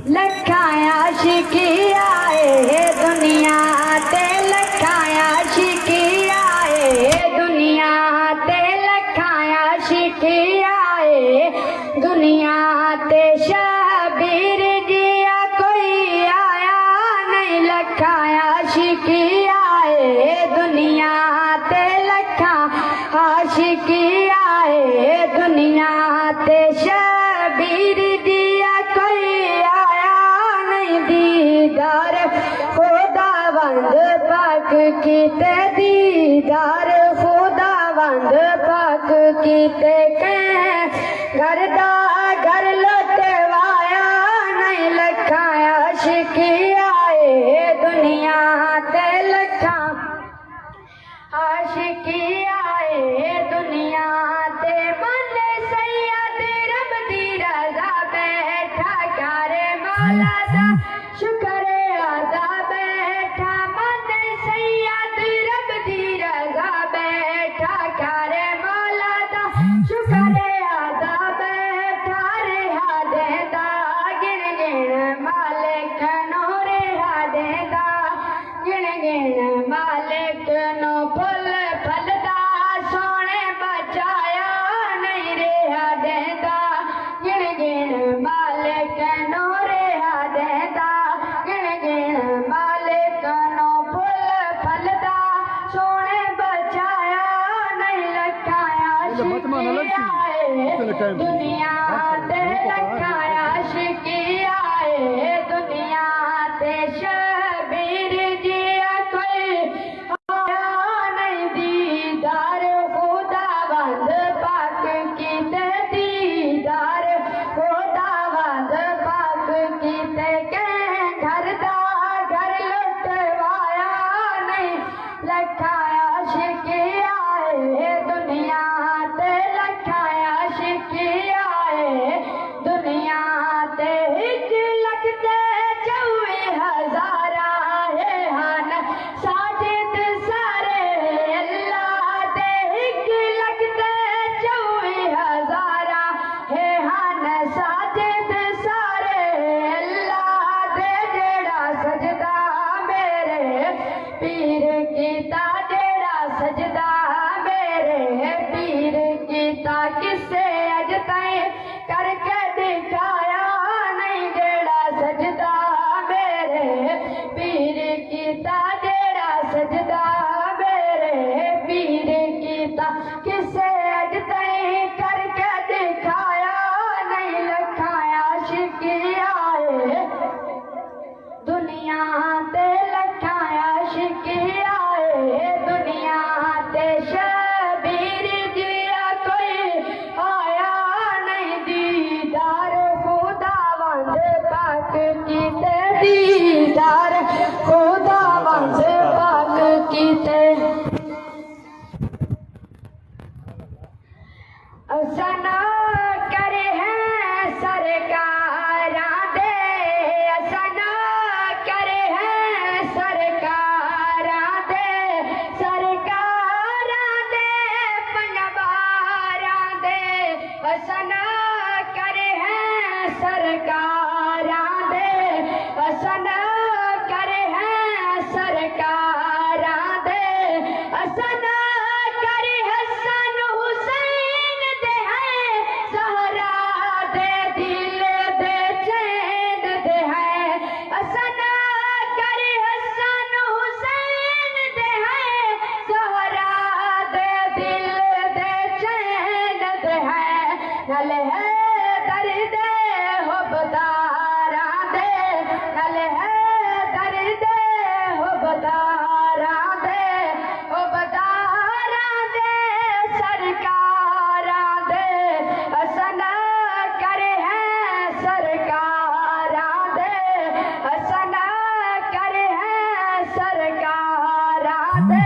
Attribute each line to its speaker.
Speaker 1: लखाया शिकी आए दुनिया ते लखाया शिकी आए दुनिया ते लखाया शिकी आए दुनिया ते शबीर जिया कोई आया नहीं लखाया शिकी आए दुनिया ते लखा आशिकी आए दुनिया ते शबीर जिया कोई आया नहीं दीदार खुदावंद पाक कीते दीदार खुदावंद पाक कीते घर दा घर लुटवाया नहीं लखाया शिकी आए दुनिया ते लखा आशिकी आए दुनिया ते मन सैयद रब दी रजा बैठा करे मौला दा शुक्र अदा बैठा मन सैयद रब दी रजा बैठा करे मौला दा शुक्र अदा बैठा रेहा देंदा गिण गिण मालिक नो रेहा देंदा गिण गिण मालिक नो फुल फलदा सोने बचाया नहीं रेहा देंदा गिण गिण मालिक नो रेहा देंदा गिण गिण मालिक नो फुल फलदा सोने बचाया नहीं लखाया शिकी आए दुनिया ते लखाया शिकी आए दुनिया ते शबीर जिया कोई आया नहीं दीदार खुदावंद पाक कीते दीदार खुदावंद पाक कीते घर दा घर लुटवाया नहीं लखाया शिकी आए दुनिया ते लखाया शिकी आए दुनिया ते 1 लाख ते 24,000 है हन साजिद सारे अल्लाह दे 1 लाख ते 24,000 है हन साजिद सारे अल्लाह दे जेड़ा सजदा मेरे पीर कीता जेड़ा सजदा मेरे पीर कीता किसे अज ताईं करके दिखाया नहीं जेड़ा सजदा मेरे पीर कीता जेड़ा सजदा मेरे पीर कीता किसे अज ताईं करके दिखाया नहीं लखाया शिकी आए दुनिया ते लखाया शिकी आए दुनिया ते शबीर जिया कोई आया नहीं दीदार खुदावंद पाक कीते दीदार खुदावंद पाक कीते असना करे हैं सरकारां दे असना करे हैं सरकारां दे पनवारां दे असना करे हैं सरकारां दे असना करे हैं सरकारां दे असना करे हसन हुसैन दे है सहरा दे दिल दे चैन दे है असना करे हसन हुसैन दे है सहरा दे दिल दे चैन दे है नल है दर्द हो बदारा दे नल है दर्द हो बदारा दे हो बदारा दे सरकारा दे असना करे हैं सरकारा दे असना करे हैं सरकारा दे